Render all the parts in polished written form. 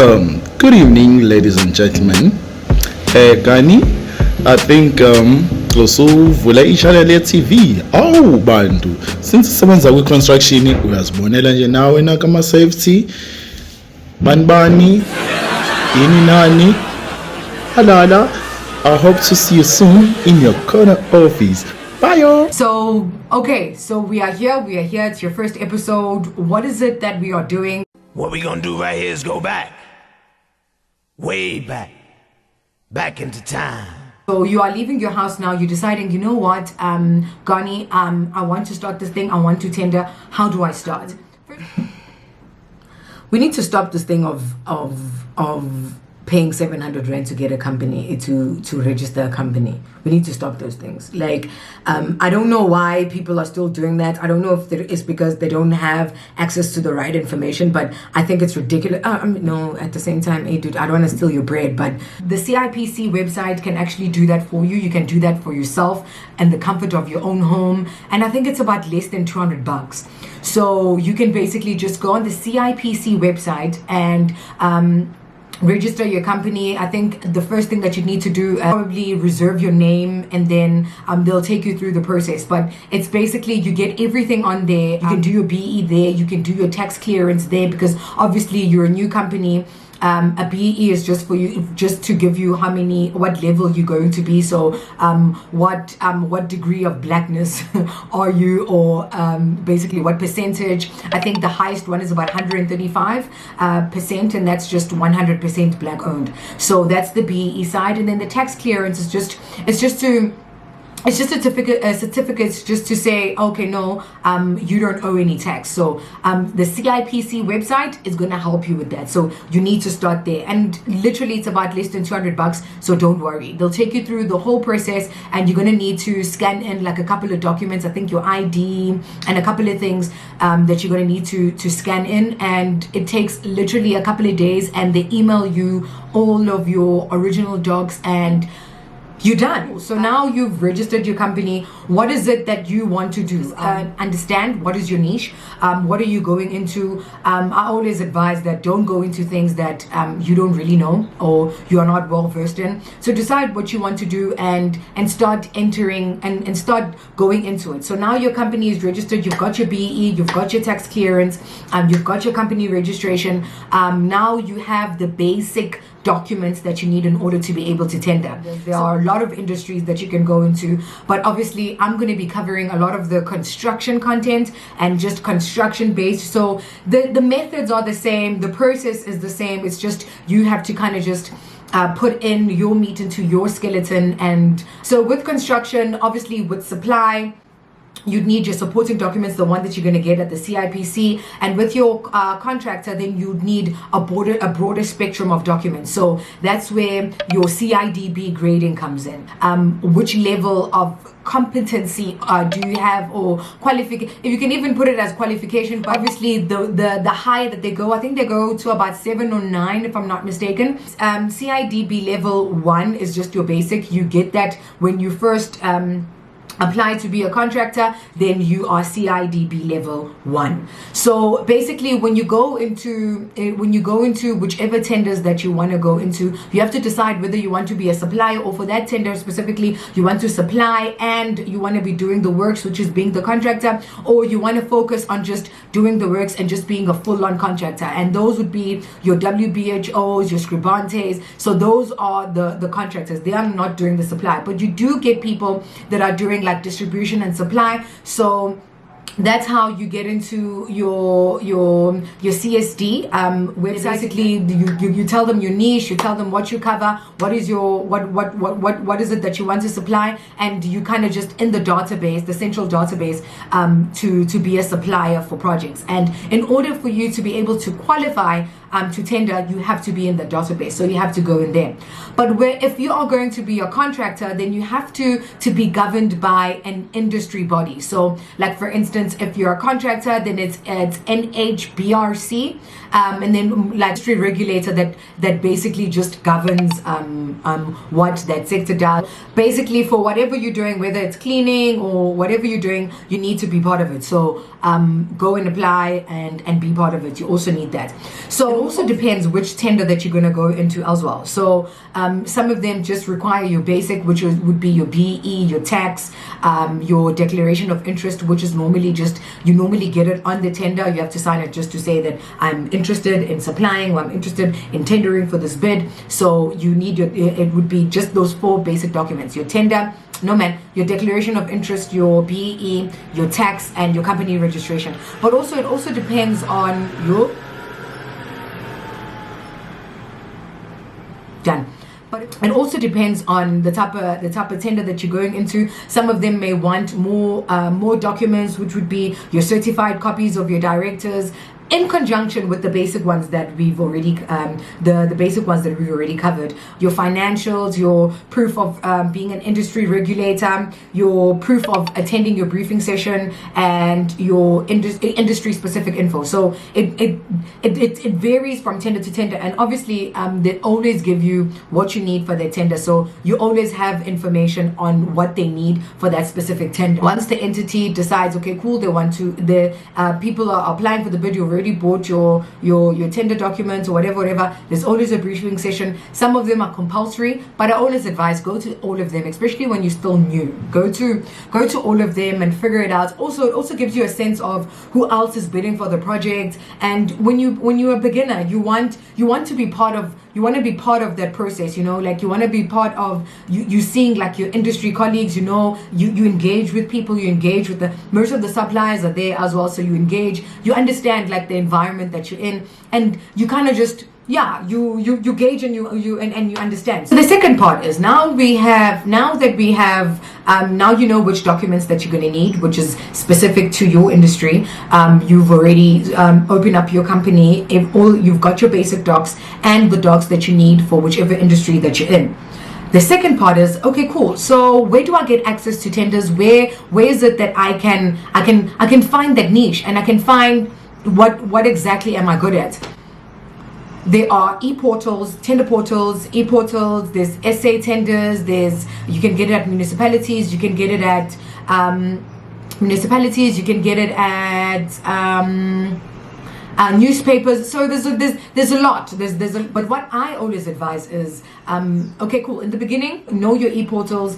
Good evening, ladies and gentlemen. Kani, I think vula i-channel ye-TV. Awu bantu, since sisebenza kwi-construction uyazibonela nje nawe nakama-safety banibani yini nani halala. I hope to see you soon in your corner office. Bye. So we are here. It's your first episode. What is it that we are doing? What we gonna do right here is go back. Way back into time. So you are leaving your house now. You're deciding, you know what, Gani, I want to start this thing. I want to tender. How do I start? We need to stop this thing of paying 700 rand to get a company, to register a company. We need to stop those things. Like, I don't know why people are still doing that. I don't know if it's because they don't have access to the right information, but I think it's ridiculous. No, at the same time, hey dude, I don't want to steal your bread, but the CIPC website can actually do that for you. You can do that for yourself and the comfort of your own home. And I think it's about less than $200. So you can basically just go on the CIPC website and register your company. I think the first thing that you need to do is probably reserve your name, and then they'll take you through the process. But it's basically you get everything on there. You can do your BE there, you can do your tax clearance there, because obviously you're a new company. A BE is just for you, just to give you what level you're going to be. So what degree of blackness are you, or basically what percentage. I think the highest one is about 135%, and that's just 100% black owned. So that's the BE side. And then the tax clearance is just certificates just to say, okay, no, you don't owe any tax. So the CIPC website is going to help you with that. So you need to start there. And literally it's about less than $200. So don't worry. They'll take you through the whole process, and you're going to need to scan in like a couple of documents. I think your ID and a couple of things that you're going to need to scan in. And it takes literally a couple of days, and they email you all of your original docs, and you're done. So now you've registered your company. What is it that you want to do? Understand what is your niche. What are you going into? I always advise that don't go into things that you don't really know or you are not well versed in. So decide what you want to do and start entering and start going into it. So now your company is registered. You've got your BE. You've got your tax clearance. You've got your company registration. Now you have the basic documents that you need in order to be able to tender. There are a lot of industries that you can go into, but obviously I'm going to be covering a lot of the construction content and just construction based. So the methods are the same, the process is the same. It's just you have to kind of just put in your meat into your skeleton. And so with construction, obviously with supply, you'd need your supporting documents, the one that you're going to get at the CIPC, and with your contractor, then you'd need a broader spectrum of documents. So that's where your CIDB grading comes in. Which level of competency do you have, or qualification? If you can even put it as qualification, but obviously the higher that they go, I think they go to about 7 or 9 if I'm not mistaken. CIDB level 1 is just your basic. You get that when you first apply to be a contractor, then you are CIDB level 1. So basically when you go into whichever tenders that you want to go into, you have to decide whether you want to be a supplier, or for that tender specifically you want to supply and you want to be doing the works, which is being the contractor, or you want to focus on just doing the works and just being a full-on contractor. And those would be your WBHOs, your Scribantes. So those are the contractors. They are not doing the supply, but you do get people that are doing like distribution and supply. So that's how you get into your CSD website. Basically you tell them your niche, you tell them what you cover, what is your what is it that you want to supply, and you kind of just in the database, the central database, to be a supplier for projects. And in order for you to be able to qualify to tender, you have to be in the database, so you have to go in there. But if you are going to be a contractor, then you have to be governed by an industry body. So like for instance, if you're a contractor, then it's NHBRC, and then like industry regulator that basically just governs what that sector does. Basically for whatever you're doing, whether it's cleaning or whatever you're doing, you need to be part of it. So go and apply and be part of it. You also need that. So also depends which tender that you're going to go into as well. So some of them just require your basic, which would be your BE, your tax, your declaration of interest, which is normally you normally get it on the tender. You have to sign it just to say that I'm interested in supplying, or I'm interested in tendering for this bid. So you need it would be just those 4 basic documents: your tender, your declaration of interest, your BE, your tax, and your company registration. But also, it also depends on your done. But it also depends on the type of tender that you're going into. Some of them may want more documents, which would be your certified copies of your directors, in conjunction with the basic ones that we've already the basic ones that we've already covered: your financials, your proof of being an industry regulator, your proof of attending your briefing session, and your industry specific info. So it varies from tender to tender, and obviously they always give you what you need for their tender, so you always have information on what they need for that specific tender. Once the entity decides, okay, cool, they want to, the people are applying for the bid, you already bought your tender documents or whatever, there's always a briefing session. Some of them are compulsory, but I always advise go to all of them, especially when you're still new. Go to all of them and figure it out. Also, it also gives you a sense of who else is bidding for the project, and when you're a beginner, you want to be part of that process, like you want to be part of you seeing like your industry colleagues, you engage with people, you engage with most of the suppliers are there as well, so you engage, you understand like the environment that you're in, and you kind of just you gauge and you understand. So the second part is now that we have now you know which documents that you're going to need, which is specific to your industry. You've already opened up your company. You've got your basic docs and the docs that you need for whichever industry that you're in. The second part is, okay, cool. So where do I get access to tenders? Where is it that I can find that niche, and I can find what exactly am I good at? There are e-portals, tender portals, e-portals, there's SA tenders, you can get it at municipalities, you can get it at newspapers. So there's a lot. But what I always advise is, okay, cool. In the beginning, know your e-portals,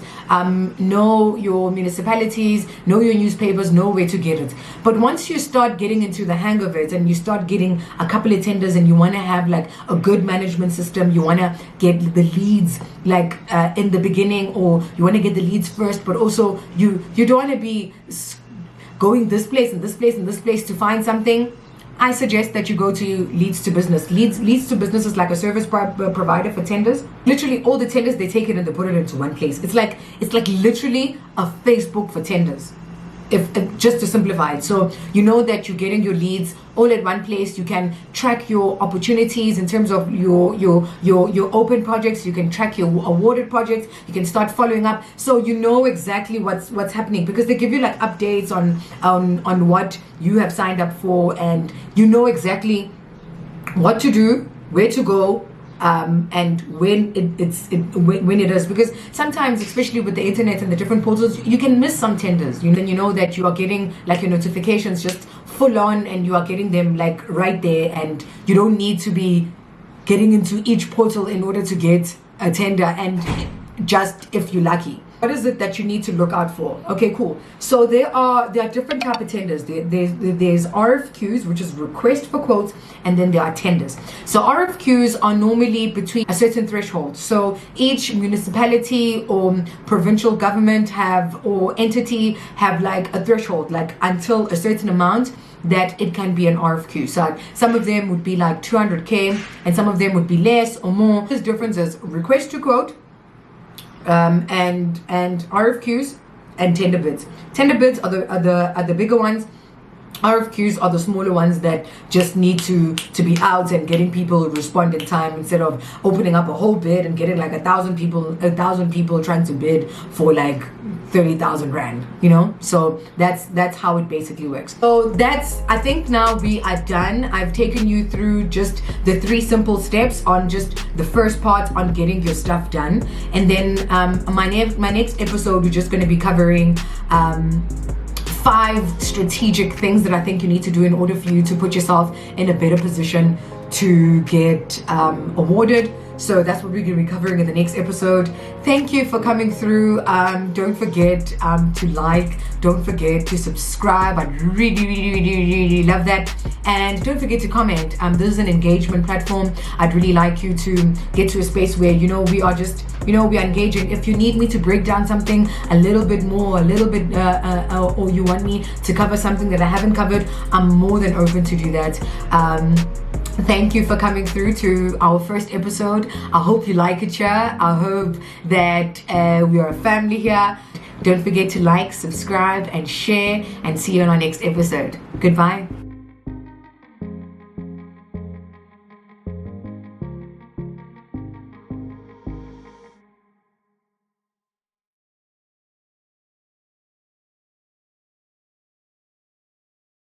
know your municipalities, know your newspapers, know where to get it. But once you start getting into the hang of it, and you start getting a couple of tenders, and you want to have like a good management system, you want to get the leads like in the beginning, or you want to get the leads first, but also you don't want to be going this place and this place and this place to find something. I suggest that you go to Leads to Business. Leads to Business is like a service provider for tenders. Literally all the tenders, they take it and they put it into one place. It's like literally a Facebook for tenders, if just to simplify it. So you know that you're getting your leads all at one place. You can track your opportunities in terms of your open projects. You can track your awarded projects. You can start following up, so you know exactly what's happening, because they give you like updates on what you have signed up for, and you know exactly what to do, where to go, and when when it is, because sometimes, especially with the internet and the different portals, you can miss some tenders. Then you know that you are getting like your notifications just full on, and you are getting them like right there, and you don't need to be getting into each portal in order to get a tender, and just if you're lucky. What is it that you need to look out for? Okay, cool. So there are different type of tenders. There's RFQs, which is request for quotes, and then there are tenders. So RFQs are normally between a certain threshold. So each municipality or provincial government or entity have like a threshold, like until a certain amount that it can be an RFQ. So some of them would be like 200K, and some of them would be less or more. This difference is request to quote, and RFQs and tender bids. Tender bids are the bigger ones. RFQs are the smaller ones that just need to be out and getting people to respond in time, instead of opening up a whole bid and getting like 1,000 people trying to bid for like 30,000 rand, so that's how it basically works. So I think now we are done. I've taken you through just the 3 simple steps on just the first part on getting your stuff done, and then my next episode, we're just going to be covering 5 strategic things that I think you need to do in order for you to put yourself in a better position to get awarded. So that's what we're going to be covering in the next episode. Thank you for coming through. Don't forget to like, don't forget to subscribe. I'd really love that. And don't forget to comment. This is an engagement platform. I'd really like you to get to a space where, we are just, we are engaging. If you need me to break down something a little bit more, or you want me to cover something that I haven't covered, I'm more than open to do that. Thank you for coming through to our first episode. I hope you like it here. I hope that we are a family here. Don't forget to like, subscribe, and share, and see you on our next episode. Goodbye.